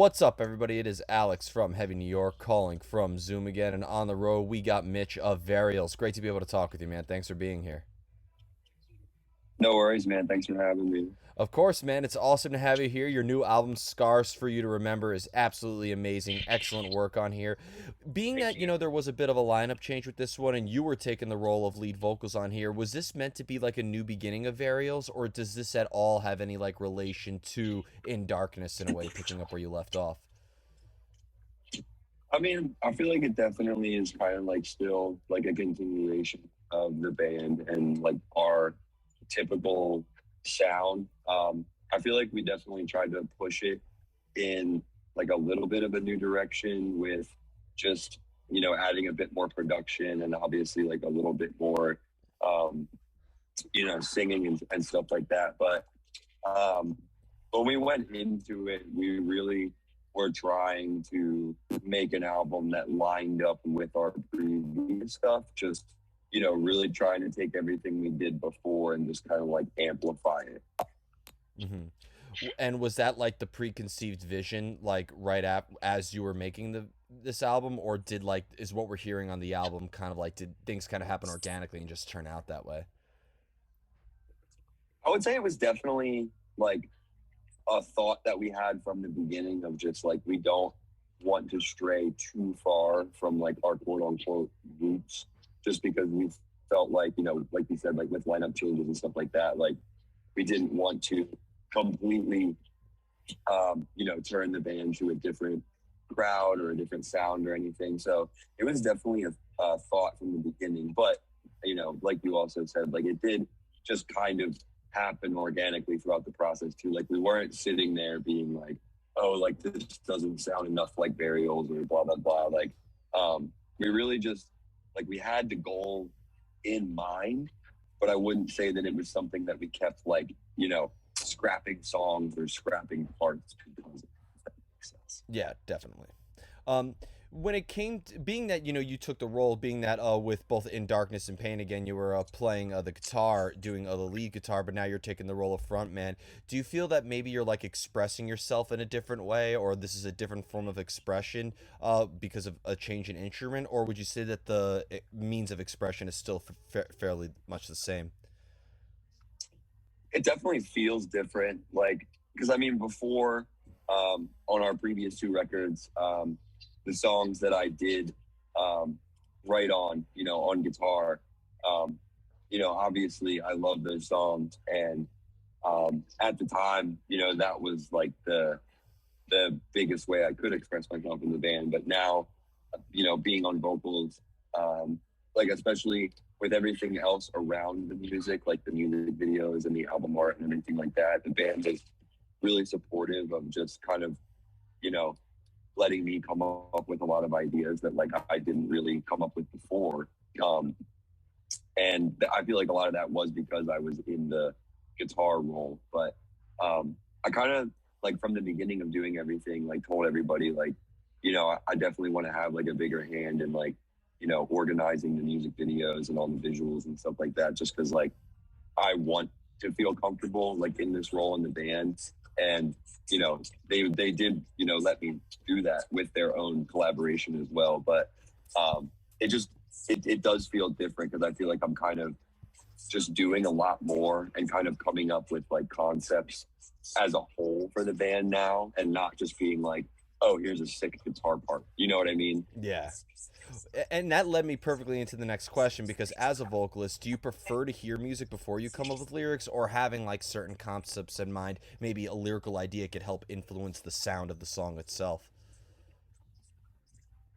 What's up, everybody? It is Alex from Heavy New York calling from Zoom again, and on the road we got Mitch of Varials. Great to be able to talk with you, man. Thanks for being here. No worries, man. Thanks for having me. Of course, man, it's awesome to have you here. Your new album, Scars for You to Remember, is absolutely amazing. Excellent work on here. Being Thank that, you. there was a bit of a lineup change with this one, and you were taking the role of lead vocals on here, was this meant to be like a new beginning of Varials, or does this at all have any like relation to In Darkness in a way, picking up where you left off? I mean, I feel like it definitely is kind of like still like a continuation of the band and like our typical sound. I feel like we definitely tried to push it in like a little bit of a new direction with just, adding a bit more production and obviously like a little bit more, um, singing and stuff like that. But Um, when we went into it, we really were trying to make an album that lined up with our previous stuff. Just, really trying to take everything we did before and just kind of like amplify it. hmm And was that like the preconceived vision, like as you were making this album, or did like is what we're hearing on the album kind of like did things kind of happen organically and just turn out that way? I would say it was definitely like a thought that we had from the beginning of just like we don't want to stray too far from like our quote unquote roots, just because we felt like, like you said, like with lineup changes and stuff like that, like we didn't want to completely turn the band to a different crowd or a different sound or anything. So it was definitely a thought from the beginning. But, like you also said, like it did just kind of happen organically throughout the process too. Like we weren't sitting there being like, oh, like this doesn't sound enough like Burials or blah, blah, blah. Like we really just, like we had the goal in mind, but I wouldn't say that it was something that we kept like, scrapping songs or scrapping parts because of it, if that makes sense. Yeah, definitely. Um, when it came to being that you took the role, being that with both In Darkness and Pain again, you were playing the guitar, doing the lead guitar, but now you're taking the role of frontman. Do you feel that maybe you're like expressing yourself in a different way, or this is a different form of expression because of a change in instrument, or would you say that the means of expression is still fairly much the same? It definitely feels different. Like, because I mean, before on our previous two records, the songs that I did write on, on guitar, um, obviously I love those songs. And at the time, that was like the biggest way I could express myself in the band. But now, being on vocals, like especially with everything else around the music, like the music videos and the album art and everything like that, the band is really supportive of just kind of, you know, letting me come up with a lot of ideas that like I didn't really come up with before. Um, and I feel like a lot of that was because I was in the guitar role. But I kind of like from the beginning of doing everything, like told everybody like, I definitely want to have like a bigger hand in like, organizing the music videos and all the visuals and stuff like that. Just because like I want to feel comfortable like in this role in the band. And they did let me do that with their own collaboration as well. But it just it does feel different because I feel like I'm kind of just doing a lot more and kind of coming up with like concepts as a whole for the band now, and not just being like, oh, here's a sick guitar part. You know what I mean? Yeah. And that led me perfectly into the next question because as a vocalist, do you prefer to hear music before you come up with lyrics, or having like certain concepts in mind, maybe a lyrical idea could help influence the sound of the song itself?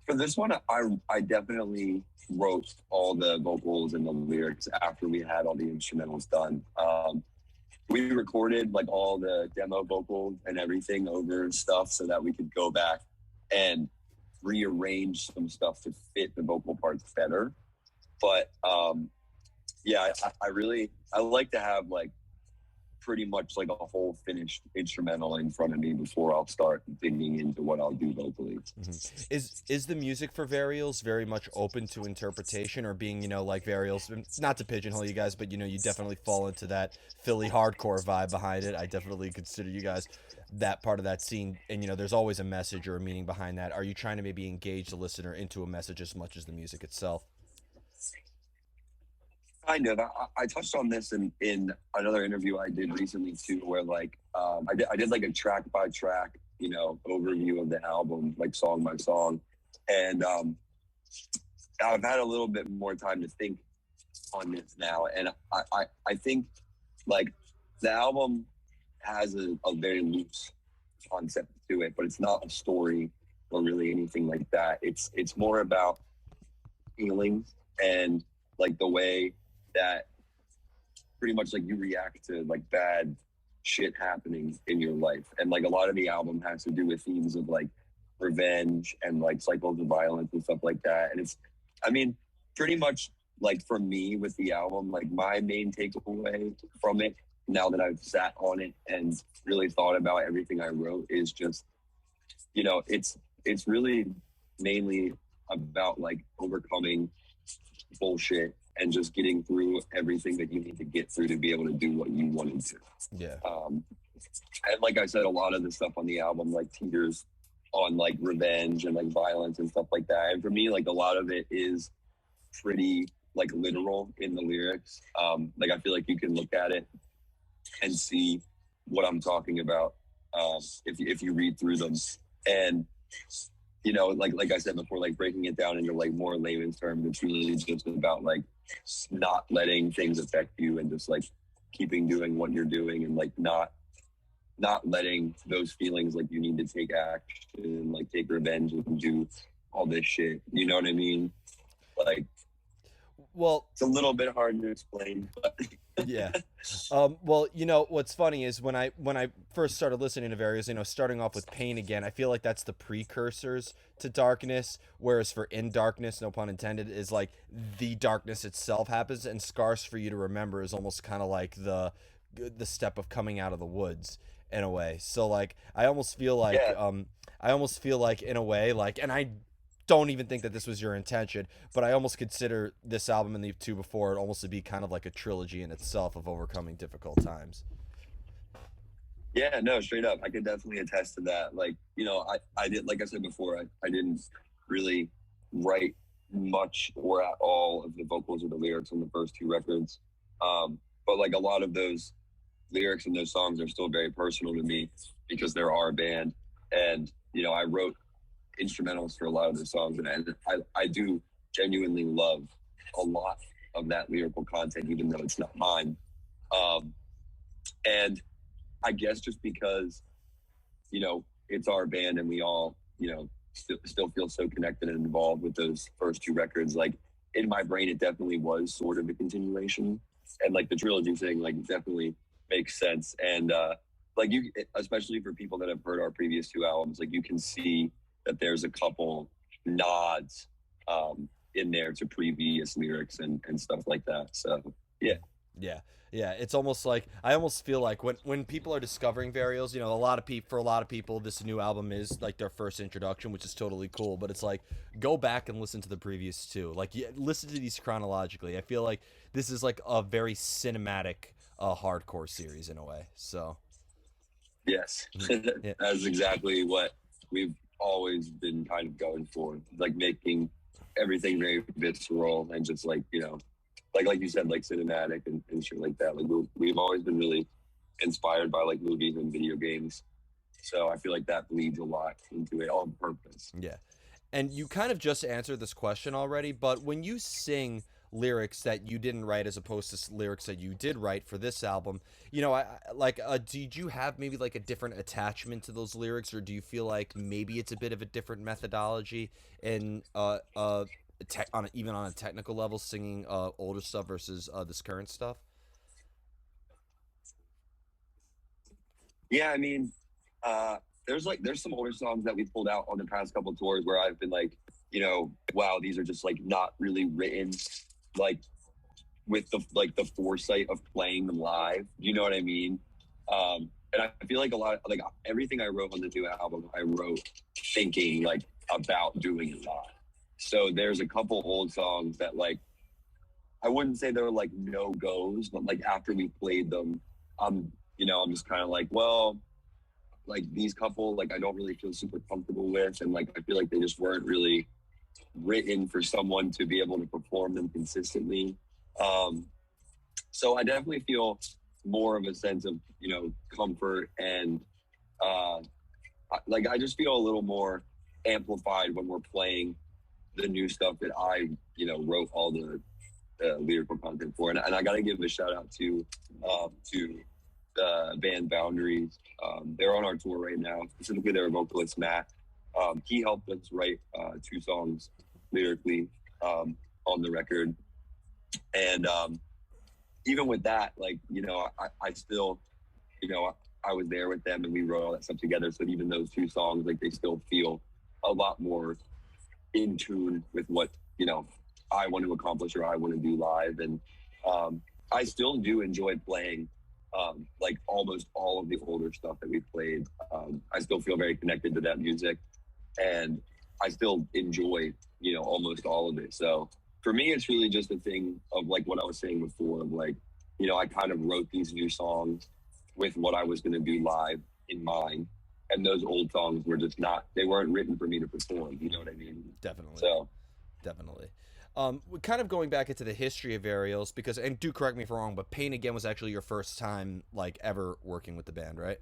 For this one, I definitely wrote all the vocals and the lyrics after we had all the instrumentals done. We recorded like all the demo vocals and everything over stuff so that we could go back and rearrange some stuff to fit the vocal parts better. But yeah, I really I like to have like pretty much like a whole finished instrumental in front of me before I'll start digging into what I'll do vocally. Hmm. Is the music for Varials very much open to interpretation, or being, like Varials, not to pigeonhole you guys, but you definitely fall into that Philly hardcore vibe behind it. I definitely consider you guys that part of that scene, and there's always a message or a meaning behind that. Are you trying to maybe engage the listener into a message as much as the music itself? Kind of. I touched on this in another interview I did recently too, where like I did like a track by track, overview of the album, like song by song, and I've had a little bit more time to think on this now, and I think like the album has a very loose concept to it, but it's not a story or really anything like that. It's more about feelings and like the way that pretty much like you react to like bad shit happening in your life. And like a lot of the album has to do with themes of like revenge and like cycles of violence and stuff like that. And I mean, pretty much like for me with the album, like my main takeaway from it, now that I've sat on it and really thought about everything I wrote, is just, it's really mainly about like overcoming bullshit and just getting through everything that you need to get through to be able to do what you wanted to. Yeah. And like I said, a lot of the stuff on the album like teeters on like revenge and like violence and stuff like that. And for me, like a lot of it is pretty like literal in the lyrics. Like I feel like you can look at it and see what I'm talking about if you read through them. And like I said before, like breaking it down into like more layman's terms, it's really just about like not letting things affect you and just like keeping doing what you're doing, and like not letting those feelings like you need to take action and like take revenge and do all this shit. You know what I mean? Like, well, it's a little bit hard to explain, but yeah. Well, what's funny is when I first started listening to Various, starting off with Pain again, I feel like that's the precursors to Darkness, whereas for In Darkness, no pun intended, is like the darkness itself happens, and Scars for You to Remember is almost kind of like the step of coming out of the woods in a way. So like I almost feel like yeah. in a way, like, and I don't even think that this was your intention, but I almost consider this album and the two before it almost to be kind of like a trilogy in itself of overcoming difficult times. Yeah, no, straight up. I could definitely attest to that. Like, I did, like I said before, I didn't really write much or at all of the vocals or the lyrics on the first two records. But like a lot of those lyrics and those songs are still very personal to me because they're our band. And, I wrote instrumentals for a lot of the songs, and I do genuinely love a lot of that lyrical content, even though it's not mine. And I guess just because, it's our band and we all, still feel so connected and involved with those first two records, like in my brain, it definitely was sort of a continuation. And like the trilogy thing, like definitely makes sense. And like you, especially for people that have heard our previous two albums, like you can see that there's a couple nods in there to previous lyrics and stuff like that. So yeah. Yeah, it's almost like I almost feel like when people are discovering Varials, for a lot of people, this new album is like their first introduction, which is totally cool. But it's like, go back and listen to the previous two. Like, listen to these chronologically. I feel like this is like a very cinematic hardcore series in a way. So Yes, yeah, that's exactly what we've always been kind of going for, like making everything very visceral and just like, like you said, like cinematic and shit like that. Like we've always been really inspired by like movies and video games. So I feel like that bleeds a lot into it on purpose. yeah. And you kind of just answered this question already, but when you sing lyrics that you didn't write as opposed to lyrics that you did write for this album, did you have maybe like a different attachment to those lyrics, or do you feel like maybe it's a bit of a different methodology in even on a technical level, singing older stuff versus this current stuff? Yeah, I mean, there's some older songs that we pulled out on the past couple of tours where I've been like, wow, these are just like not really written like with the foresight of playing them live. You know what I mean? And I feel like a lot of, like everything I wrote on the new album, I wrote thinking like about doing it live. So there's a couple old songs that like I wouldn't say they're like no goes, but like after we played them, I'm just kind of like, well, like these couple, like I don't really feel super comfortable with, and like I feel like they just weren't really written for someone to be able to perform them consistently. Um, so I definitely feel more of a sense of comfort and like I just feel a little more amplified when we're playing the new stuff that I wrote all the lyrical content for. And I got to give a shout out to the band Boundaries. They're on our tour right now, specifically their vocalist, Matt. He helped us write 2 songs lyrically on the record. And even with that, like, I still, I was there with them and we wrote all that stuff together. So even those 2 songs, like, they still feel a lot more in tune with what, I want to accomplish or I want to do live. And I still do enjoy playing like almost all of the older stuff that we played. I still feel very connected to that music and I still enjoy, almost all of it. So for me, it's really just a thing of like what I was saying before, of like, I kind of wrote these new songs with what I was going to do live in mind. And those old songs were just they weren't written for me to perform. You know what I mean? Definitely. So, Definitely. Kind of going back into the history of Varials, because, and do correct me if I'm wrong, but Pain Again was actually your first time, like, ever working with the band, right?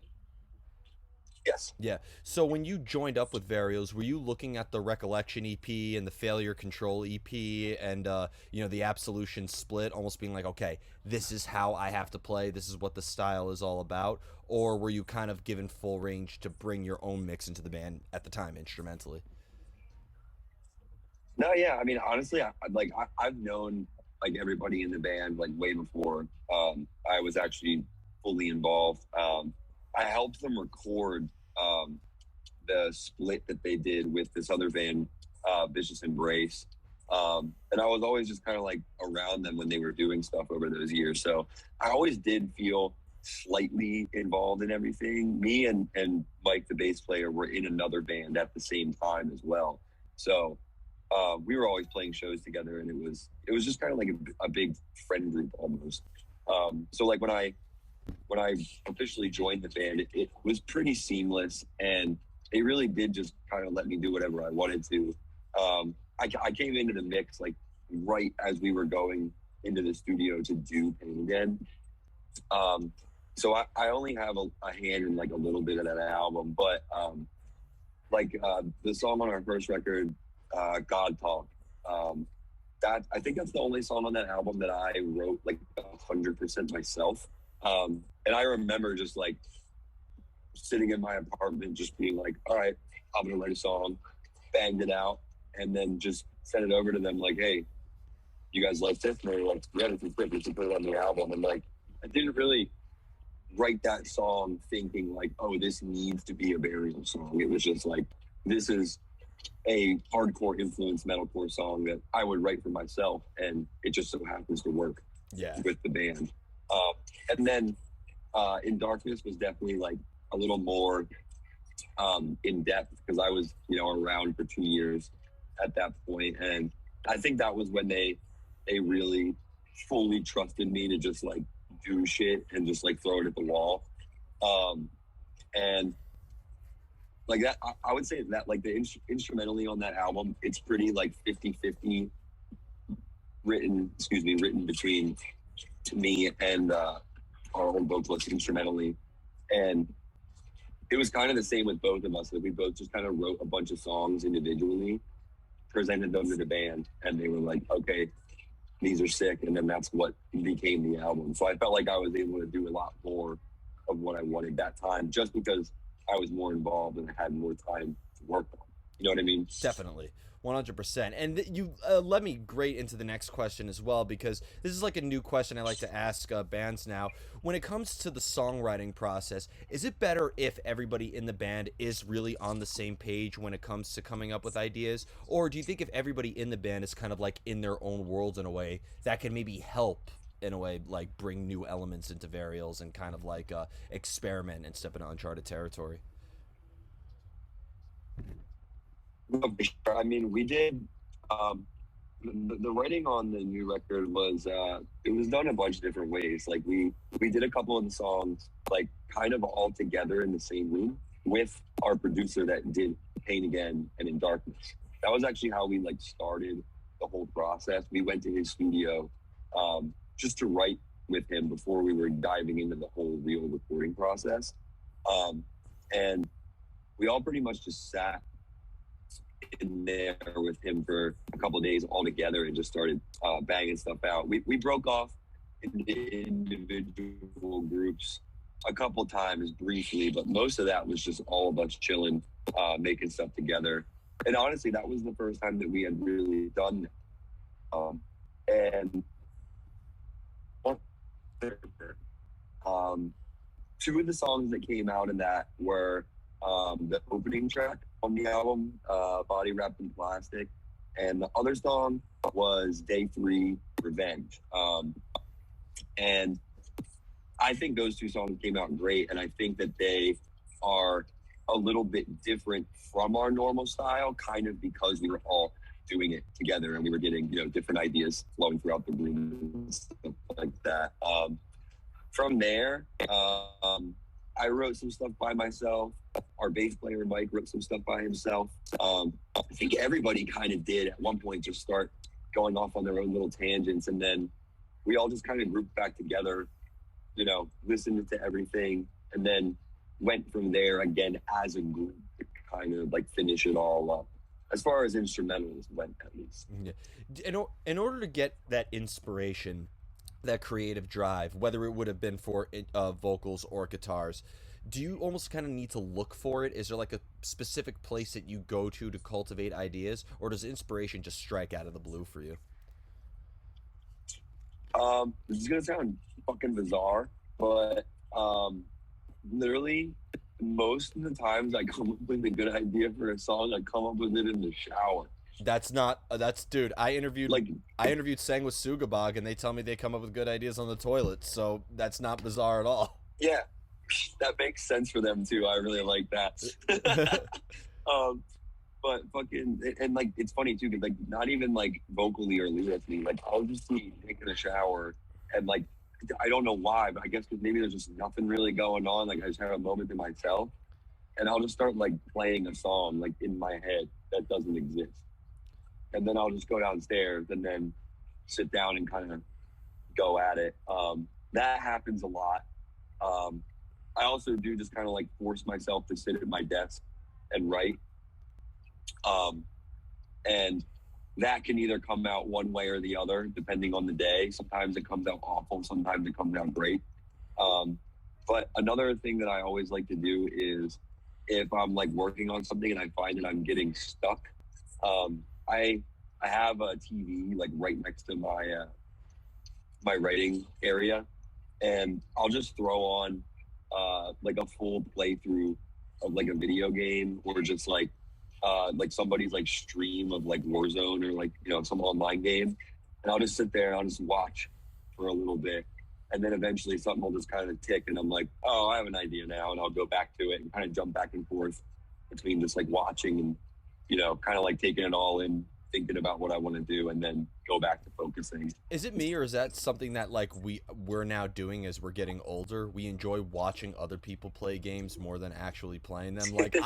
yes. Yeah. So when you joined up with Varials, were you looking at the Recollection EP and the Failure Control EP and the Absolution split, almost being like, okay, this is how I have to play, this is what the style is all about, or were you kind of given full range to bring your own mix into the band at the time instrumentally? No, yeah. I mean, honestly, I've known like everybody in the band like way before I was actually fully involved. I helped them record um, the split that they did with this other band, Vicious Embrace. And I was always just kind of like around them when they were doing stuff over those years. So I always did feel slightly involved in everything. Me and Mike, the bass player, were in another band at the same time as well. So we were always playing shows together, and it was just kind of like a big friend group almost. So like when I officially joined the band, it was pretty seamless, and they really did just kind of let me do whatever I wanted to. I came into the mix like right as we were going into the studio to do Pain Again. So I only have a hand in like a little bit of that album, but the song on our first record, God Talk. That I think that's the only song on that album that I wrote like 100% myself. And I remember just like sitting in my apartment, just being like, all right, I'm gonna write a song, banged it out, and then just sent it over to them like, hey, you guys like this? And they were like, yeah, this is great, we should put it on the album. And like, I didn't really write that song thinking like, oh, this needs to be a burial song. It was just like, this is a hardcore influence metalcore song that I would write for myself, and it just so happens to work with the band. And then In Darkness was definitely like a little more in depth because I was around for 2 years at that point, and I think that was when they really fully trusted me to just like do shit and just like throw it at the wall. And like that, I would say that like the instrumentally on that album, it's pretty like 50-50 written between me and our old vocalist instrumentally. And it was kind of the same with both of us, that we both just kind of wrote a bunch of songs individually, presented them to the band, and they were like, okay, these are sick. And then that's what became the album. So I felt like I was able to do a lot more of what I wanted that time, just because I was more involved and I had more time to work on. You know what I mean? Definitely. 100%. And you led me great into the next question as well, because this is like a new question I like to ask bands now. When it comes to the songwriting process, is it better if everybody in the band is really on the same page when it comes to coming up with ideas? Or do you think if everybody in the band is kind of like in their own world in a way, that can maybe help in a way like bring new elements into Varials and kind of like experiment and step into uncharted territory. No, for sure. I mean, we did. Um, the writing on the new record was it was done a bunch of different ways. Like we did a couple of the songs like kind of all together in the same room with our producer that did Pain Again and In Darkness. That was actually how we like started the whole process. We went to his studio just to write with him before we were diving into the whole real recording process. Um, and we all pretty much just sat in there with him for a couple of days all together and just started banging stuff out. We broke off into individual groups a couple times briefly, but most of that was just all of us chilling, making stuff together. And honestly, that was the first time that we had really done that. And um, two of the songs that came out in that were the opening track on the album, Body Wrapped in Plastic, and the other song was Day 3, Revenge. And I think those two songs came out great, and I think that they are a little bit different from our normal style, kind of because we were all doing it together and we were getting, different ideas flowing throughout the room and stuff like that. From there, I wrote some stuff by myself. Our bass player, Mike, wrote some stuff by himself. I think everybody kind of did at one point just start going off on their own little tangents. And then we all just kind of grouped back together, listened to everything, and then went from there again as a group to kind of like finish it all up. As far as instrumentals went, at least. Yeah. In order to get that inspiration, that creative drive, whether it would have been for vocals or guitars, do you almost kind of need to look for it? Is there like a specific place that you go to cultivate ideas, or does inspiration just strike out of the blue for you? This is gonna sound fucking bizarre, but literally most of the times I come up with a good idea for a song, I come up with it in the shower. That's not that's dude. I interviewed Sang with Sugabog, and they tell me they come up with good ideas on the toilet. So that's not bizarre at all. Yeah, that makes sense for them too. I really like that. But fucking and like it's funny too, because like not even like vocally or lyrically, like I'll just be taking a shower and like I don't know why, but I guess because maybe there's just nothing really going on. Like I just have a moment to myself, and I'll just start like playing a song like in my head that doesn't exist, and then I'll just go downstairs and then sit down and kind of go at it. That happens a lot. I also do just kind of like force myself to sit at my desk and write. And that can either come out one way or the other, depending on the day. Sometimes it comes out awful, sometimes it comes out great. But another thing that I always like to do is if I'm like working on something and I find that I'm getting stuck, I have a TV like right next to my my writing area, and I'll just throw on like a full playthrough of like a video game or just like somebody's like stream of like Warzone or like some online game, and I'll just sit there and I'll just watch for a little bit, and then eventually something will just kind of tick and I'm like, oh, I have an idea now, and I'll go back to it and kind of jump back and forth between just like watching and kind of like taking it all in, thinking about what I want to do, and then go back to focusing. Is it me, or is that something that like we're now doing as we're getting older? We enjoy watching other people play games more than actually playing them. Like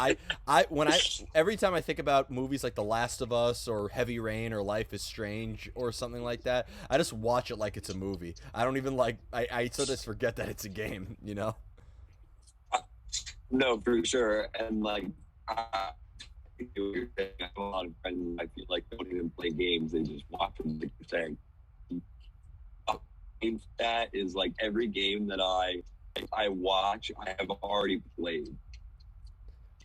every time I think about movies like The Last of Us or Heavy Rain or Life is Strange or something like that, I just watch it like it's a movie. I don't even I sort of forget that it's a game, No, for sure. And like I have a lot of friends I feel like don't even play games, they just watch them, like you're saying. That is like every game that I watch, I have already played.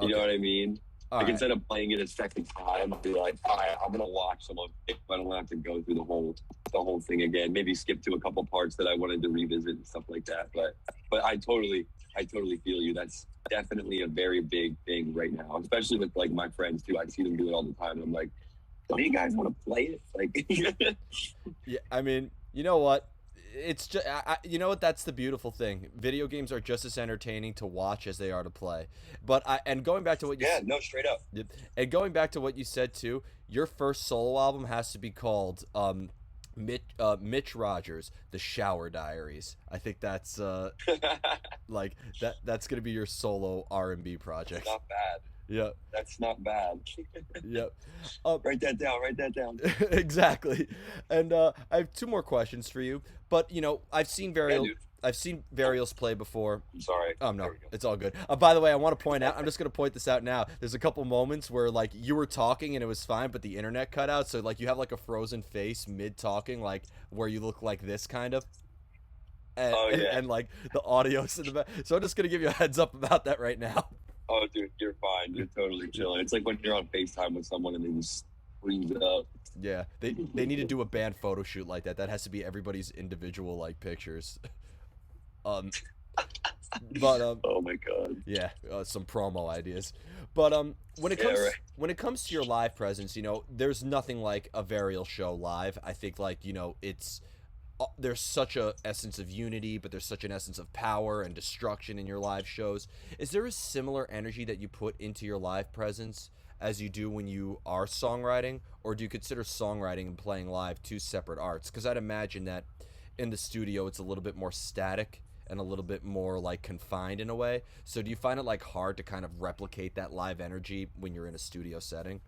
You know what I mean? All like right. Instead of playing it a second time, I'll be like, all right, I'm gonna watch some of it, but I don't have to go through the whole thing again. Maybe skip to a couple parts that I wanted to revisit and stuff like that. But I totally feel you. That's definitely a very big thing right now, especially with like my friends too. I see them do it all the time, and I'm like, don't you guys want to play it? Like, Yeah, I mean, you know what? it's just you know what, that's the beautiful thing. Video games are just as entertaining to watch as they are to play. But I and going back to what you Yeah, no, straight up. yep, and going back to what you said too, your first solo album has to be called Mitch Rogers, The Shower Diaries. I think that's like that's gonna be your solo R&B That's project. not bad. Yep, That's not bad. yep. Um, Write that down. Write that down. exactly. And I have two more questions for you. But I've seen Yeah, Varial, dude. I've seen Oh, Varials play before. I'm sorry. No, There we go. it's all good. By the way, I want to point out. I'm just gonna point this out now. There's a couple moments where like you were talking and it was fine, but the internet cut out. So like you have like a frozen face mid talking, like where you look like this kind of, and, Oh and, yeah. and like the audio's in the back. So I'm just gonna give you a heads up about that right now. Oh, dude, you're fine. You're totally chilling. It's like when you're on FaceTime with someone and they just freeze up. Yeah, they need to do a band photo shoot like that. That has to be everybody's individual like pictures. Um, but Oh my god. yeah, some promo ideas. But when it Yeah, comes right. when it comes to your live presence, there's nothing like a Varial show live. I think like it's there's such a essence of unity, but there's such an essence of power and destruction in your live shows. Is there a similar energy that you put into your live presence as you do when you are songwriting, or do you consider songwriting and playing live two separate arts? Because I'd imagine that in the studio it's a little bit more static and a little bit more like confined in a way. So do you find it like hard to kind of replicate that live energy when you're in a studio setting?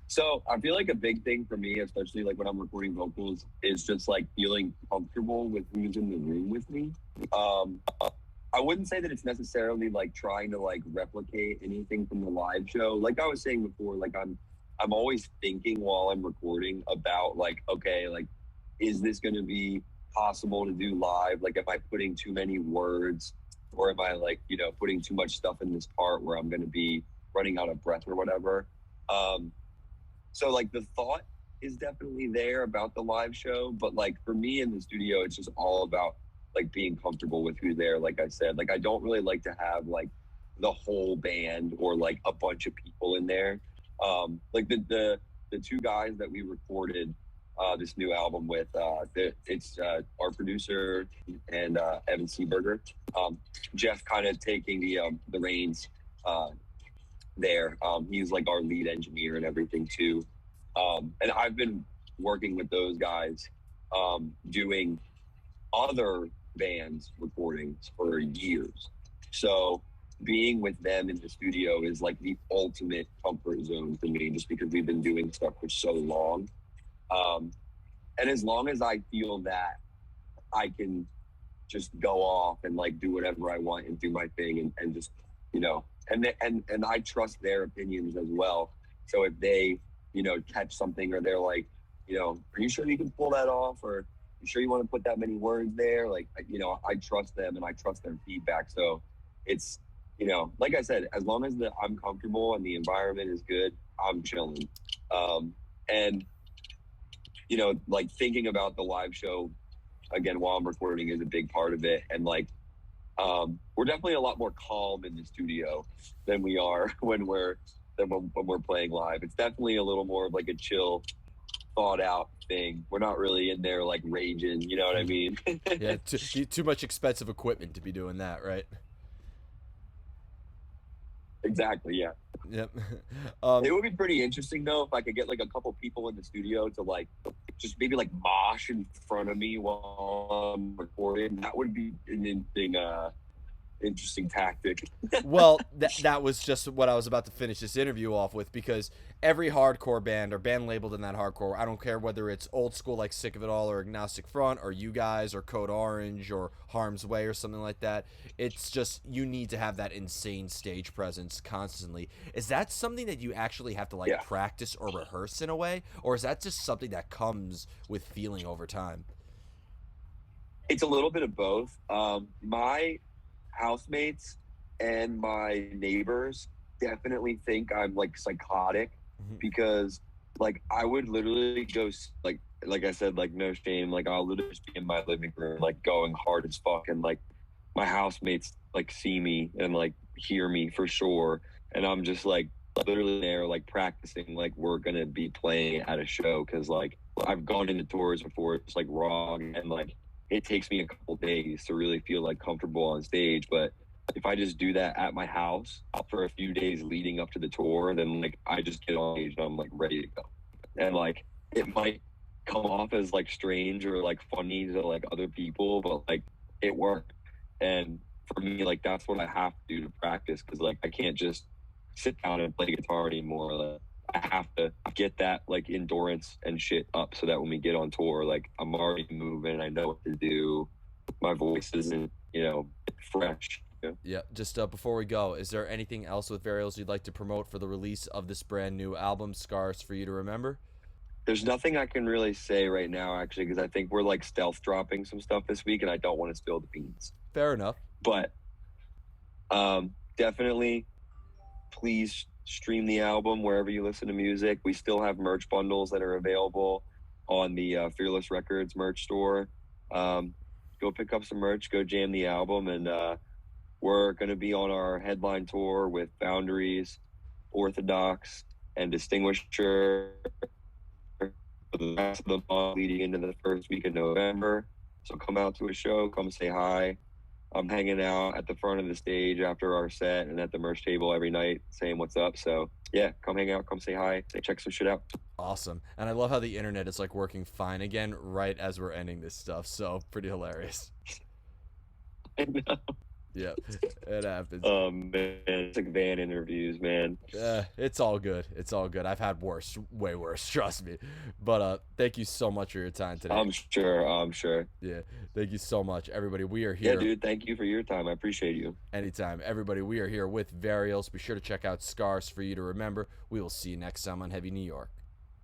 So I feel like a big thing for me, especially like when I'm recording vocals, is just like feeling comfortable with who's in the room with me. Um, I wouldn't say that it's necessarily like trying to like replicate anything from the live show. Like I was saying before, like I'm always thinking while I'm recording about like, okay, like is this going to be possible to do live? Like, am I putting too many words, or am I like, putting too much stuff in this part where I'm going to be running out of breath or whatever? Um, so like the thought is definitely there about the live show, but like for me in the studio, it's just all about like being comfortable with who's there. Like I said, like I don't really like to have like the whole band or like a bunch of people in there. Like the two guys that we recorded this new album with, it's our producer and Evan Seaberger. Jeff kind of taking the reins uh, there. He's like our lead engineer and everything too. And I've been working with those guys doing other bands recordings for years. So being with them in the studio is like the ultimate comfort zone for me, just because we've been doing stuff for so long. Um, and as long as I feel that I can just go off and like do whatever I want and do my thing and just, and I trust their opinions as well. So if they, catch something or they're like, are you sure you can pull that off? Or you sure you want to put that many words there? Like, I trust them and I trust their feedback. So it's, like I said, as long as I'm comfortable and the environment is good, I'm chilling. And, like thinking about the live show again while I'm recording is a big part of it. And like, we're definitely a lot more calm in the studio than we are when we're playing live. It's definitely a little more of like a chill, thought out thing. We're not really in there like raging, you know what I mean? Yeah, too much expensive equipment to be doing that, right? Exactly, yeah. Yep. It would be pretty interesting though if I could get like a couple people in the studio to like just maybe like mosh in front of me while I'm recording. That would be an interesting tactic. Well, that was just what I was about to finish this interview off with, because every hardcore band or band labeled in that hardcore, I don't care whether it's old school like Sick of It All or Agnostic Front or you guys or Code Orange or Harm's Way or something like that, it's just you need to have that insane stage presence constantly. Is that something that you actually have to like Yeah. practice or rehearse in a way, or is that just something that comes with feeling over time? It's a little bit of both. My housemates and my neighbors definitely think I'm like psychotic Mhm. because like I would literally go like I said, like no shame, like I'll literally just be in my living room like going hard as fuck, and like my housemates like see me and like hear me for sure, and I'm just like literally there like practicing like we're gonna be playing at a show, because like I've gone into tours before it's like wrong and like it takes me a couple days to really feel like comfortable on stage. But if I just do that at my house for a few days leading up to the tour, then like I just get on stage and I'm like ready to go. And like it might come off as like strange or like funny to like other people, but like it worked. And for me, like that's what I have to do to practice, because like I can't just sit down and play guitar anymore. Like I have to get that like endurance and shit up so that when we get on tour, like I'm already moving, I know what to do. My voice isn't, fresh. Yeah, just before we go, is there anything else with Varials you'd like to promote for the release of this brand new album, Scars for You to Remember? There's nothing I can really say right now, actually, because I think we're like stealth dropping some stuff this week, and I don't want to spill the beans. Fair enough. But definitely, please stream the album wherever you listen to music. We still have merch bundles that are available on the Fearless Records merch store. Go pick up some merch, go jam the album, and we're going to be on our headline tour with Boundaries, Orthodox, and Distinguisher for the rest of the month leading into the first week of November. So come out to a show, come say hi. I'm hanging out at the front of the stage after our set and at the merch table every night saying what's up. So yeah, come hang out, come say hi, check some shit out. Awesome. And I love how the internet is like working fine again right as we're ending this stuff. So pretty hilarious. I know. Yeah, it happens. Man, it's like van interviews, man. It's all good. It's all good. I've had worse, way worse, trust me. But thank you so much for your time today. I'm sure. Yeah, thank you so much, everybody. We are here. Yeah, dude, thank you for your time. I appreciate you. Anytime. Everybody, we are here with Varials. Be sure to check out Scars for You to Remember. We will see you next time on Heavy New York.